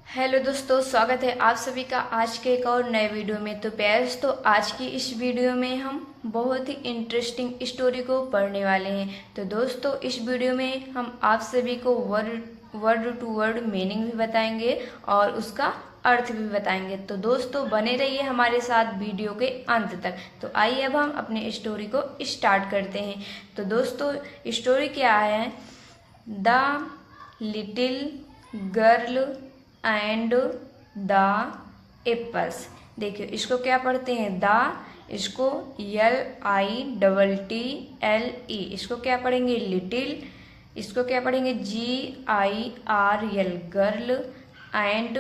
Hello दोस्तों, स्वागत है आप सभी का आज के एक और नए वीडियो में। तो प्यास तो आज की इस वीडियो में हम बहुत ही इंटरेस्टिंग स्टोरी को पढ़ने वाले हैं। तो दोस्तों, इस वीडियो में हम आप सभी को वर्ड टू वर्ड मीनिंग भी बताएंगे और उसका अर्थ भी बताएंगे। तो दोस्तों, बने रहिए हमारे साथ वीडियो के अंत तक। तो आइए अब हम अपने स्टोरी को स्टार्ट करते हैं। तो दोस्तों, स्टोरी क्या है? The little girl and the apples. देखिए, इसको क्या पढ़ते हैं? इसको LITTLE। इसको क्या पढ़ेंगे? लिटिल। इसको क्या पढ़ेंगे? GIRL, girl. एंड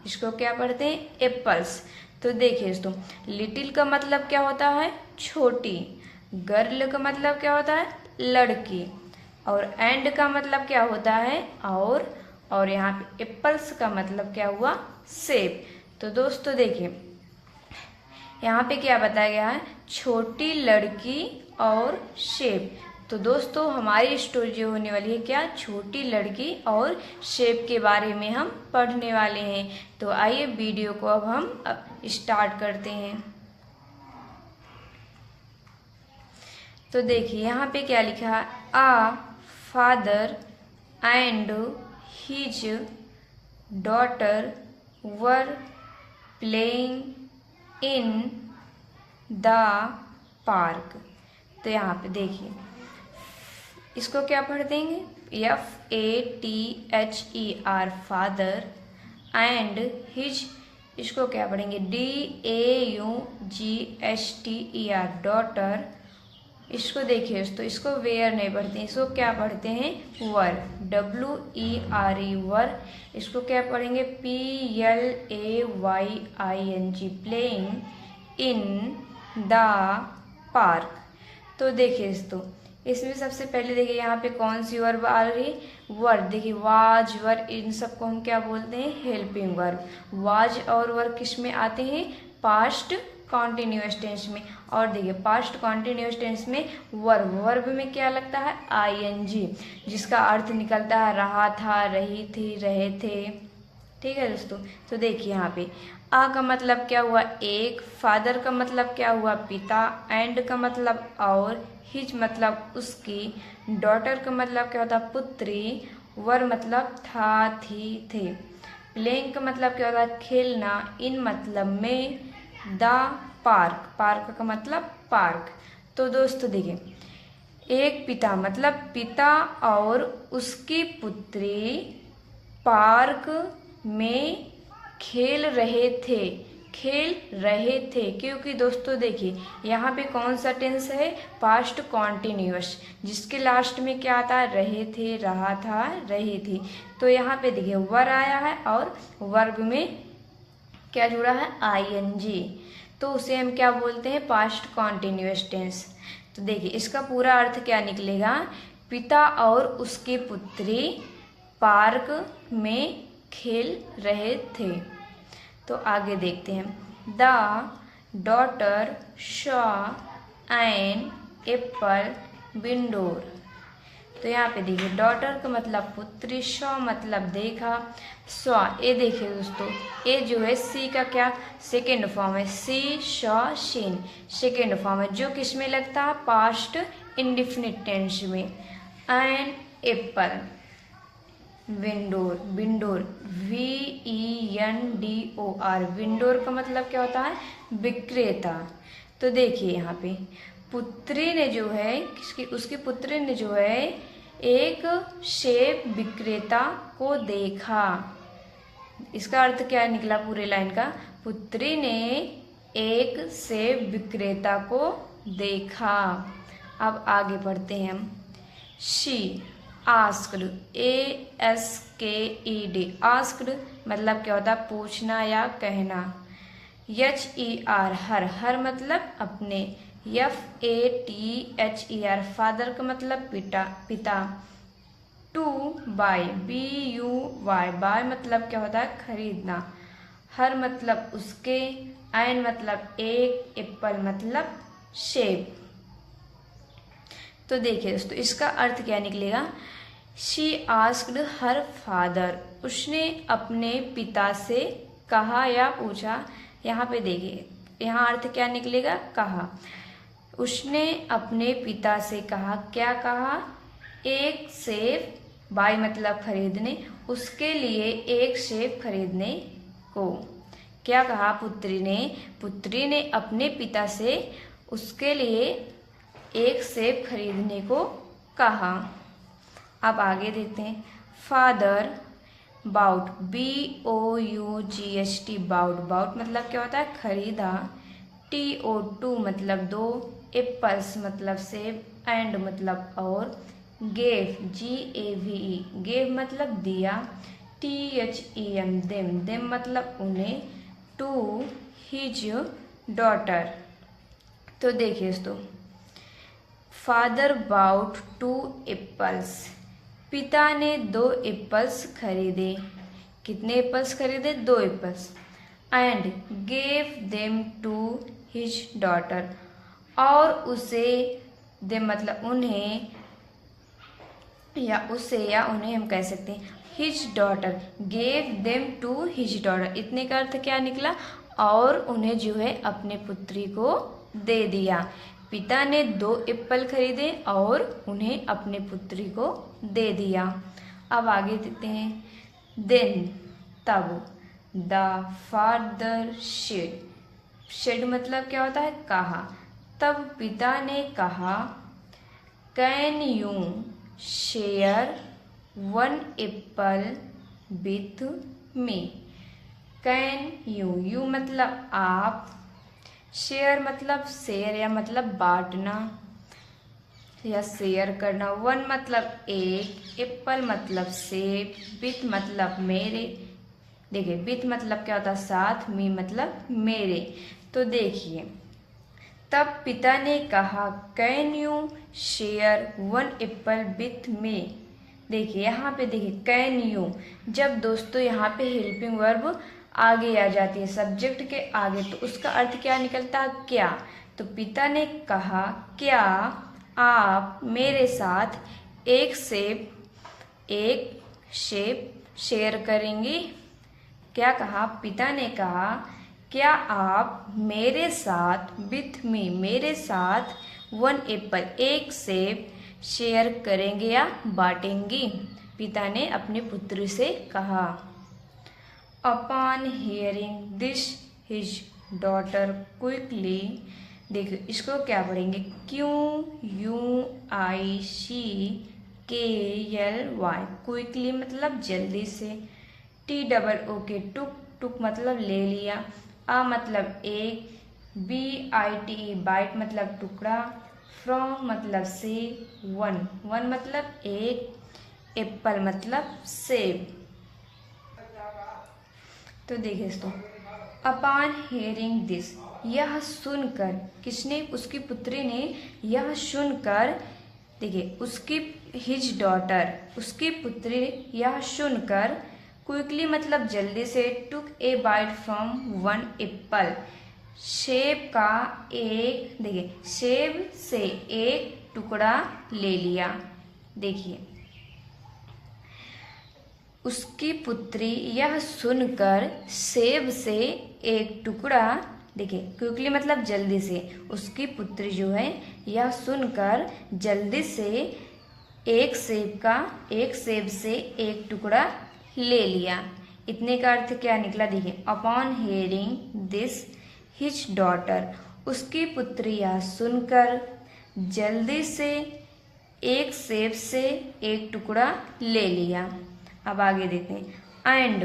इसको क्या पढ़ते हैं? एप्पल्स। तो देखिए दोस्तों, लिटिल का मतलब क्या होता है? छोटी। गर्ल का मतलब क्या होता है? लड़की। और एंड का मतलब क्या होता है? और यहाँ पे एप्पल्स का मतलब क्या हुआ? सेब। तो दोस्तों देखिए, यहाँ पे क्या बताया गया है? छोटी लड़की और सेब। तो दोस्तों, हमारी स्टोरी जो होने वाली है क्या? छोटी लड़की और सेब के बारे में हम पढ़ने वाले हैं। तो आइए वीडियो को अब हम स्टार्ट करते हैं। तो देखिए, यहाँ पे क्या लिखा है? A father and his daughter were playing in the park। तो यहाँ पे देखिए, इसको क्या पढ़ देंगे? FATHER, father. एंड हिज, इसको क्या पढ़ेंगे? DAUGHTER, daughter. इसको देखिए दोस्तों, इसको वेयर नहीं पढ़ते हैं, इसको क्या पढ़ते हैं? वर, WERE, वर। इसको क्या पढ़ेंगे? PLAYING, playing in the park. तो देखिए दोस्तों, इसमें सबसे पहले देखिए यहाँ पे कौन सी वर्ब आ रही? वर्ब। देखिए, वाज, वर, इन सबको हम क्या बोलते हैं? Helping verb. वाज और वर किस में आते हैं? पास्ट कॉन्टिन्यूअस टेंस में। और देखिए, पास्ट कॉन्टिन्यूअस टेंस में वर्ब में क्या लगता है? ING, जिसका अर्थ निकलता है रहा था, रही थी, रहे थे। ठीक है दोस्तों। तो देखिए, यहाँ पे आ का मतलब क्या हुआ? एक। फादर का मतलब क्या हुआ? पिता। एंड का मतलब और। हिज मतलब उसकी। डॉटर का मतलब क्या होता? पुत्री। वर मतलब था, थी, थे। प्लेइंग का मतलब क्या होता? खेलना। इन मतलब में। द पार्क, पार्क का मतलब पार्क। तो दोस्तों देखिए, एक पिता मतलब पिता और उसकी पुत्री पार्क में खेल रहे थे। क्योंकि दोस्तों देखिए, यहाँ पे कौन सा टेंस है? पास्ट कॉन्टिन्यूअस, जिसके लास्ट में क्या आता है? रहे थे, रहा था, रही थी। तो यहाँ पे देखिए, वर आया है और वर्ब में क्या जुड़ा है? ING। तो उसे हम क्या बोलते हैं? Past continuous tense. तो देखिए, इसका पूरा अर्थ क्या निकलेगा? पिता और उसकी पुत्री पार्क में खेल रहे थे। तो आगे देखते हैं। The daughter saw an apple विंडोर। तो यहाँ पे देखिए, डॉटर का मतलब पुत्री, सॉ मतलब देखा, सॉ। ये देखिए दोस्तों, ये जो है सी का क्या? सेकेंड फॉर्म है। सी, सॉ, सीन, सेकेंड फॉर्म है, जो किस में लगता है? पास्ट इंडिफिनिट टेंस में। एन एप्पल विंडोर, VENDOR, विंडोर का मतलब क्या होता है? विक्रेता। तो देखिए, यहाँ पे पुत्री ने जो है, उसकी पुत्री ने जो है एक सेब विक्रेता को देखा। इसका अर्थ क्या निकला पूरे लाइन का? पुत्री ने एक सेब विक्रेता को देखा। अब आगे बढ़ते हैं हम। शी आस्क्ड, ASKED, आस्क्ड मतलब क्या होता है? पूछना या कहना। HER, हर मतलब अपने। FATHER, फादर का मतलब पिता। टू बाय, BUY, बाय मतलब क्या होता है? खरीदना। हर मतलब उसके। एन मतलब एक। एप्पल मतलब सेब। तो देखिए दोस्तों, इसका अर्थ क्या निकलेगा? शी आस्क्ड हर फादर, उसने अपने पिता से कहा या पूछा। यहाँ पे देखिए, यहाँ अर्थ क्या निकलेगा, कहा। उसने अपने पिता से कहा, क्या कहा, एक सेब, बाय मतलब खरीदने, उसके लिए एक सेब खरीदने को। क्या कहा पुत्री ने अपने पिता से उसके लिए एक सेब खरीदने को कहा। अब आगे देखते हैं। Father bought, BOUGHT, bought, bought मतलब क्या होता है, खरीदा। TO2 मतलब दो, एप्पल्स मतलब सेब, एंड मतलब और, गेव, GAVE, गेव मतलब दिया। THEM, देम मतलब उन्हें। To his daughter. तो देखिए दोस्तों, फादर बाउट 2 एप्पल्स, पिता ने 2 एप्पल्स खरीदे। कितने एप्पल्स खरीदे, 2 apples. And gave them to his daughter, और उसे, दे मतलब उन्हें, या उसे या उन्हें हम कह सकते हैं। His daughter, gave them to his daughter, इतने का अर्थ क्या निकला, और उन्हें जो है अपने पुत्री को दे दिया। पिता ने 2 एप्पल खरीदे और उन्हें अपने पुत्री को दे दिया। अब आगे देखते हैं। देन तब, द फादर शेड मतलब क्या होता है, कहा। तब पिता ने कहा, can you share 1 Apple with me. Can you मतलब आप, शेयर मतलब शेयर या मतलब बांटना या शेयर करना, 1 मतलब एक, एप्पल मतलब सेब, विथ मतलब मेरे। देखिए विथ मतलब क्या होता है, साथ, मी मतलब मेरे। तो देखिए, तब पिता ने कहा, can you share 1 Apple with me. देखिए यहाँ पे देखिए, कैन यू, जब दोस्तों यहाँ पे हेल्पिंग वर्ब आगे आ जाती है सब्जेक्ट के आगे, तो उसका अर्थ क्या निकलता है, क्या। तो पिता ने कहा, क्या आप मेरे साथ एक सेब शेयर करेंगी। क्या कहा, पिता ने कहा, क्या आप मेरे साथ, विथ मी मेरे साथ, 1 एप्पल एक सेब शेयर करेंगे या बांटेंगी। पिता ने अपने पुत्र से कहा। Upon hearing this his daughter quickly, देखो इसको क्या पढ़ेंगे, QUICKLY, क्विकली मतलब जल्दी से। TOOK, टुक मतलब ले लिया। आ मतलब एक, BITE, बाइट मतलब टुकड़ा। फ्रॉम मतलब से, वन मतलब एक, एप्पल मतलब सेब। तो देखिए दोस्तों, अपॉन हियरिंग दिस, यह सुनकर, किसने, उसकी पुत्री ने, यह सुनकर, देखिए उसकी, हिज डॉटर, उसकी पुत्री, यह सुनकर, क्विकली मतलब जल्दी से, टुक ए बाइट फ्रॉम 1 एप्पल, सेब का एक, देखिए सेब से एक टुकड़ा ले लिया। देखिए उसकी पुत्री यह सुनकर सेब से एक टुकड़ा, देखिए क्विकली मतलब जल्दी से, उसकी पुत्री जो है यह सुनकर जल्दी से एक सेब से एक टुकड़ा ले लिया। इतने का अर्थ क्या निकला, देखिए upon hearing this his daughter, उसकी पुत्री यह सुनकर जल्दी से एक सेब से एक टुकड़ा ले लिया। अब आगे देखते हैं। And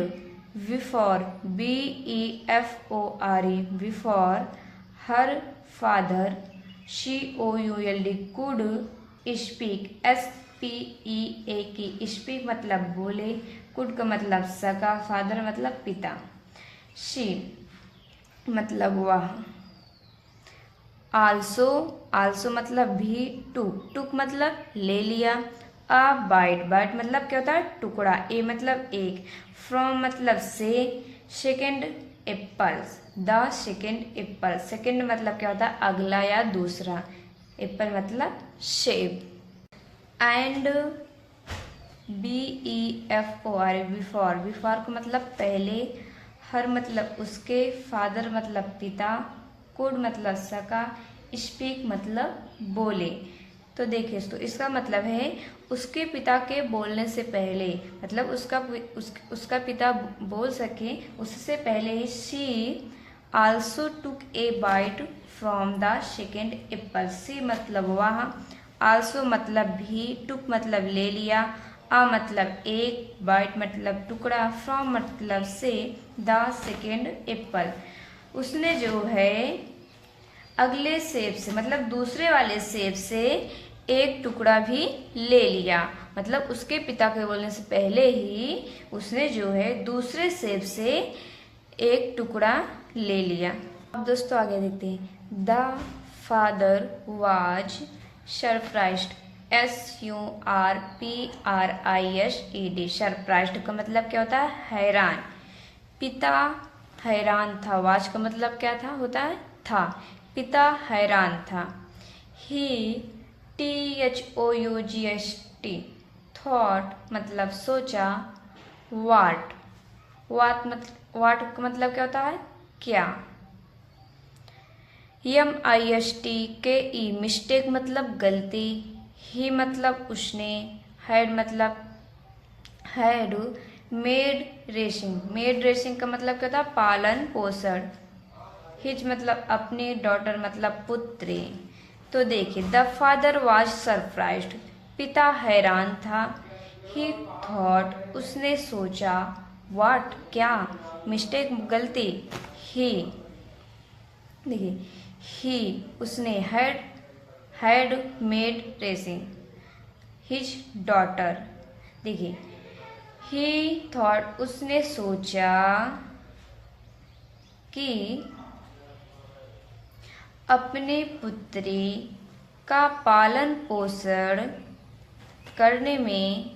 before, BEFORE, before her father, COULD, could speak, SPEAK, speak मतलब बोले, कुड का मतलब सका, फादर मतलब पिता, शी मतलब वह, आल्सो मतलब भी, टुक मतलब ले लिया। अ बाइट मतलब क्या होता है, टुकड़ा। ए मतलब एक, फ्रॉम मतलब से, second apples, the second Apple, second मतलब क्या होता है, अगला या दूसरा, एप्पल मतलब सेब। एंड BEFOR बिफोर, बिफोर का मतलब पहले, हर मतलब उसके, फादर मतलब पिता, कुड मतलब सका, स्पीक मतलब बोले। तो देखिए तो इसका मतलब है उसके पिता के बोलने से पहले, मतलब उसका पिता बोल सके उससे पहले ही she also took a bite from the second apple. She मतलब वह, आल्सो मतलब भी, टुक मतलब ले लिया, आ मतलब एक, बाइट मतलब टुकड़ा, फ्रॉम मतलब से, द सेकेंड एप्पल उसने जो है अगले सेब से मतलब दूसरे वाले सेब से एक टुकड़ा भी ले लिया। मतलब उसके पिता के बोलने से पहले ही उसने जो है दूसरे सेब से एक टुकड़ा ले लिया। अब दोस्तों आगे देखते हैं। The father was surprised, SURPRISED। Surprised का मतलब क्या होता है? हैरान। पिता हैरान था। वाज का मतलब क्या था? होता है था। पिता हैरान था। ही THOUGHT थॉट मतलब सोचा। वाट वाट का मतलब क्या होता है? क्या। MISTAKE मिस्टेक मतलब गलती। ही मतलब उसने। हैड मतलब हैड मेड रेसिंग का मतलब क्या था? पालन पोषण। हिज मतलब अपनी, डॉटर मतलब पुत्री। तो देखिए द फादर वाज सरप्राइज्ड, पिता हैरान था। ही थॉट उसने सोचा। व्हाट क्या, मिस्टेक गलती। ही देखिए ही उसने had made racing his daughter. देखिए ही थॉट उसने सोचा कि अपने पुत्री का पालन पोषण करने में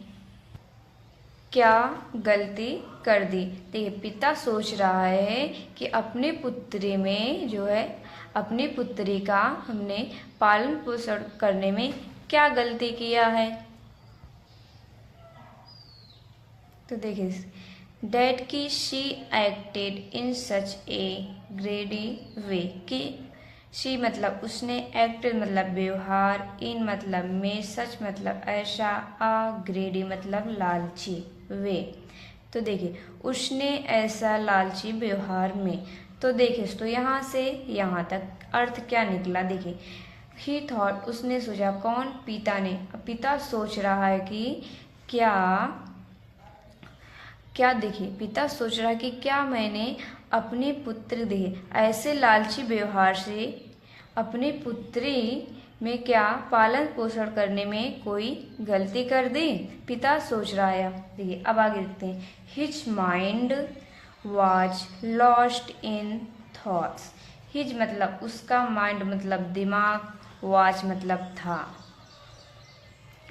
क्या गलती कर दी। देखिए पिता सोच रहा है कि अपनी पुत्री में जो है, अपनी पुत्री का हमने पालन पोषण करने में क्या गलती किया है। तो देखिए डैट की शी एक्टेड इन सच ए ग्रेडी वे कि शी मतलब उसने, एक्टेड मतलब व्यवहार, इन मतलब में, सच मतलब ऐसा, आ ग्रेडी मतलब लालची, वे। तो देखिए उसने ऐसा लालची व्यवहार में। तो देखिए तो यहाँ से यहाँ तक अर्थ क्या निकला। देखिए ही थॉट उसने सोचा, कौन? पिता ने। पिता सोच रहा है कि क्या देखिए पिता सोच रहा है कि क्या मैंने अपनी पुत्री देखिए ऐसे लालची व्यवहार से अपनी पुत्री में क्या पालन पोषण करने में कोई गलती कर दी। पिता सोच रहा है। देखिए अब आगे देखते हैं। His mind was lost in thoughts. His मतलब उसका, माइंड मतलब दिमाग, वाज मतलब था,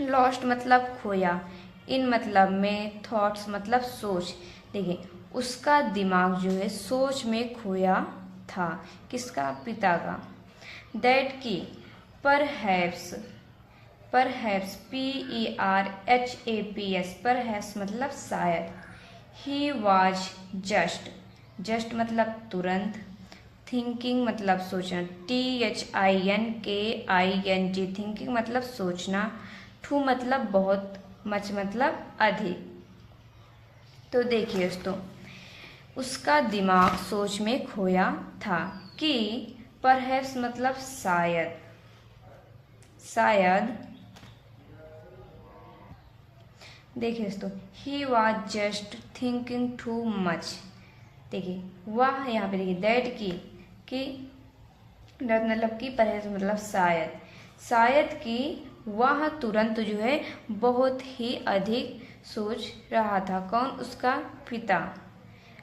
लॉस्ट मतलब खोया, इन मतलब में, थॉट्स मतलब सोच। देखिए उसका दिमाग जो है सोच में खोया था। किसका? पिता का। दैट की परहैप्स PERHAPS परहैप्स मतलब शायद। ही वाज जस्ट मतलब तुरंत। थिंकिंग मतलब सोचना। THINKING थिंकिंग मतलब सोचना। टू मतलब बहुत, मच मतलब अधिक। तो देखिए दोस्तों उसका दिमाग सोच में खोया था कि परहैप्स मतलब शायद। देखिए दोस्तों he was just thinking too much. देखिए वह यहाँ पे देखिए दैट की मतलब की, परहैप्स मतलब शायद कि वह तुरंत जो है बहुत ही अधिक सोच रहा था। कौन? उसका पिता।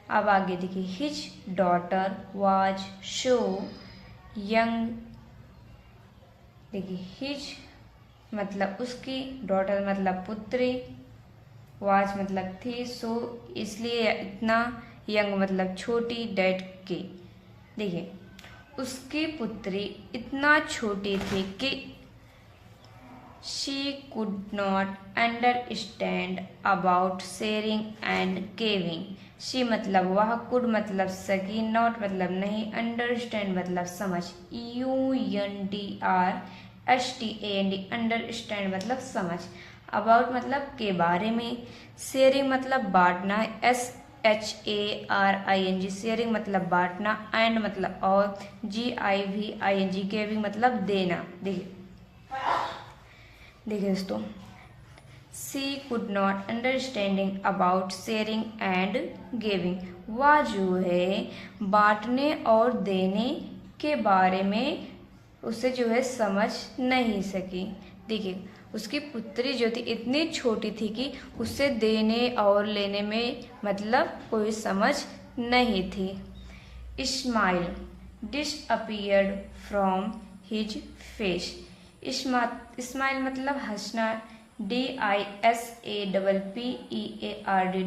अब आगे देखिए his daughter was so young. देखिए हिज मतलब उसकी, डॉटर मतलब पुत्री, वाज मतलब थी, सो इसलिए इतना, यंग मतलब छोटी, डैट की। देखिए उसकी पुत्री इतना छोटी थी कि she could not understand about sharing and giving. She मतलब वह, कुड मतलब सकी, नॉट मतलब नहीं, अंडरस्टैंड मतलब समझ, UNDRSTAND अंडरस्टैंड मतलब समझ, अबाउट मतलब के बारे में, शेयरिंग मतलब बांटना, SHARING शेयरिंग मतलब बांटना, एंड मतलब और, GIVING गिविंग मतलब देना। देखिए दोस्तों, she could not understanding about sharing and giving, वह जो है बांटने और देने के बारे में उसे जो है समझ नहीं सकी। देखिए, उसकी पुत्री जो थी इतनी छोटी थी कि उसे देने और लेने में मतलब कोई समझ नहीं थी। Smile disappeared from his face. Smile मतलब हंसना, DISAPPEARD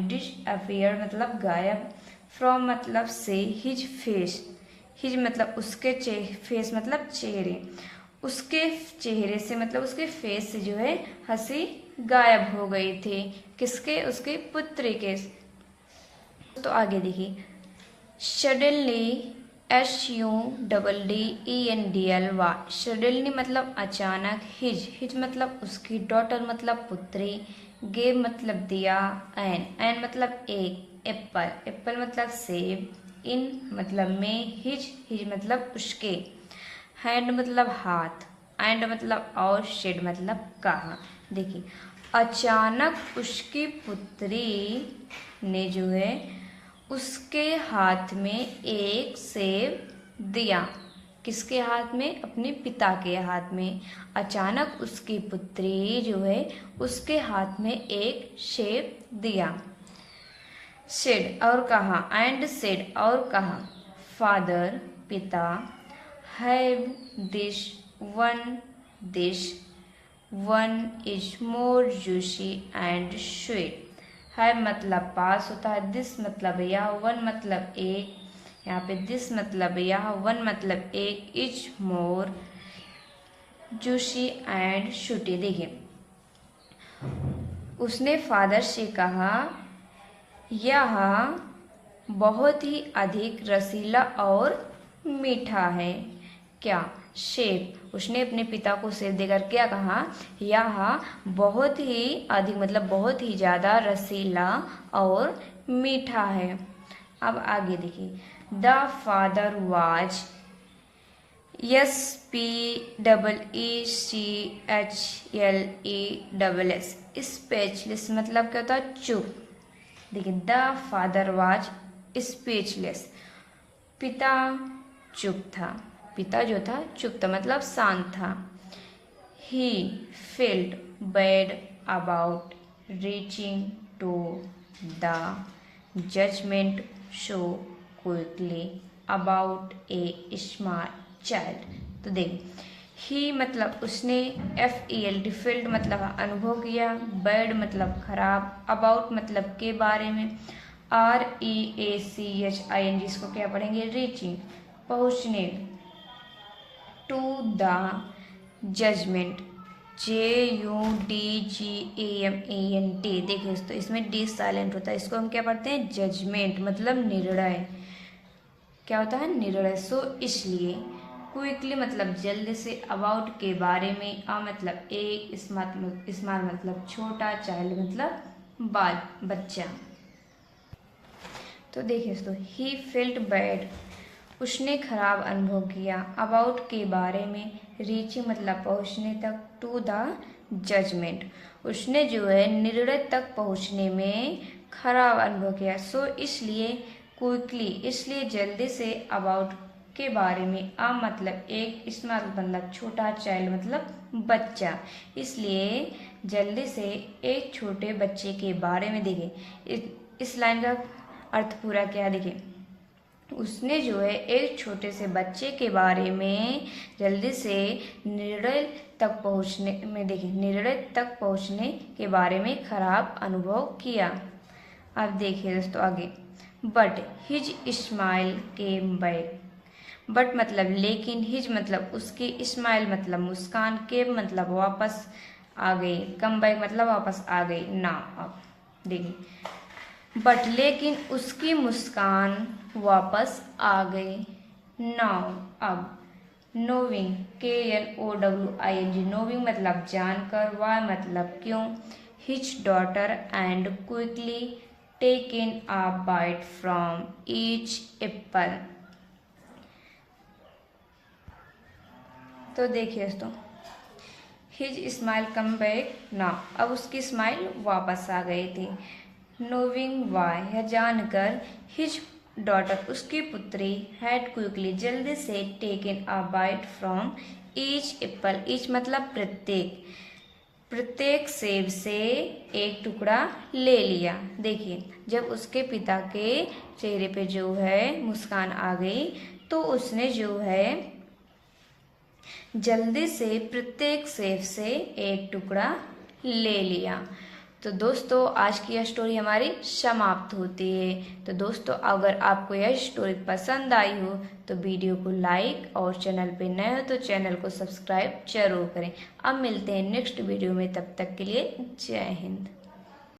डिसअपीयर मतलब गायब, फ्रॉम मतलब से, हिज फेस, हिज मतलब उसके फेस मतलब चेहरे, उसके चेहरे से मतलब उसके फेस से जो है हंसी गायब हो गई थी। किसके? उसके पुत्री के। तो आगे देखिए, सडनली SUDDENDLY सडनली मतलब अचानक, हिज मतलब उसकी, डॉटर मतलब पुत्री, गेव मतलब दिया, एन मतलब एक, एप्पल मतलब सेब, इन मतलब में, हिज मतलब उसके, हैंड मतलब हाथ, एंड मतलब और, शेड मतलब कहा। देखिए, अचानक उसकी पुत्री ने जो है उसके हाथ में एक सेब दिया। किसके हाथ में? अपने पिता के हाथ में। अचानक उसकी पुत्री जो है उसके हाथ में एक सेब दिया। सेड और कहा, एंड सेड और कहा, फादर पिता, have this one is more juicy and sweet. है मतलब पास होता है, दिस मतलब यह, वन मतलब एक, यहाँ पे दिस मतलब यह, वन मतलब एक, is more juicy and sooty. देखिए, उसने फादर से कहा, यह बहुत ही अधिक रसीला और मीठा है। क्या? सेब। उसने अपने पिता को सेब देकर क्या कहा? यह बहुत ही अधिक मतलब बहुत ही ज़्यादा रसीला और मीठा है। अब आगे देखिए, the father was SPEECHLESS speechless मतलब क्या होता है? चुप। देखिए, द फादर वाज स्पीचलेस पिता चुप था, पिता जो था चुप था मतलब शांत था। He felt bad about reaching to the judgement so quickly about a small child. तो देख, ही मतलब उसने, FELD फील्ड मतलब अनुभव किया, बैड मतलब खराब, अबाउट मतलब के बारे में, REACHING इसको क्या पढ़ेंगे? रीचिंग पहुँचने, टू द जजमेंट JUDGAMENT। देखिए दोस्तों, इसमें डी साइलेंट होता है, इसको हम क्या पढ़ते हैं? जजमेंट मतलब निर्णय। क्या होता है? निर्णय। सो इसलिए, क्विकली मतलब जल्दी से, अबाउट के बारे में, मतलब एक, स्मॉल मतलब छोटा, चाइल्ड मतलब बच्चा। तो देखिए दोस्तों, ही फेल्ट बैड उसने खराब अनुभव किया, अबाउट के बारे में, रीचिंग मतलब पहुंचने तक, टू द जजमेंट उसने जो है निर्णय तक पहुंचने में खराब अनुभव किया। सो इसलिए, क्विकली इसलिए जल्दी से, अबाउट के बारे में, मतलब एक, स्मॉल मतलब छोटा, चाइल्ड मतलब बच्चा, इसलिए जल्दी से एक छोटे बच्चे के बारे में। देखिए, इस लाइन का अर्थ पूरा क्या है? देखिए, उसने जो है एक छोटे से बच्चे के बारे में जल्दी से निर्णय तक पहुंचने में, देखिए निर्णय तक पहुंचने के बारे में खराब अनुभव किया। अब देखिए दोस्तों आगे, but his smile came back. But मतलब लेकिन, हिज मतलब उसकी, स्माइल मतलब मुस्कान, केम मतलब वापस आ गई, कम बैक मतलब वापस आ गई ना। अब देखिए बट लेकिन उसकी मुस्कान वापस आ गई। नाउ अब नोविंग KNOWING, नोविंग मतलब जानकर, वाई मतलब क्यों, his daughter and quickly taken a bite from each apple. तो देखिए दोस्तों, हिज स्माइल कम बैक ना, अब उसकी स्माइल वापस आ गई थी। नोविंग वाई, यह जानकर, हिज डॉटर उसकी पुत्री, हैड क्विकली जल्दी से, taken a bite from each apple, each मतलब प्रत्येक, प्रत्येक सेब से एक टुकड़ा ले लिया। देखिए जब उसके पिता के चेहरे पे जो है मुस्कान आ गई तो उसने जो है जल्दी से प्रत्येक सेब से एक टुकड़ा ले लिया। तो दोस्तों आज की यह स्टोरी हमारी समाप्त होती है। तो दोस्तों अगर आपको यह स्टोरी पसंद आई हो तो वीडियो को लाइक और चैनल पे नए हो तो चैनल को सब्सक्राइब जरूर करें। अब मिलते हैं नेक्स्ट वीडियो में, तब तक के लिए जय हिंद।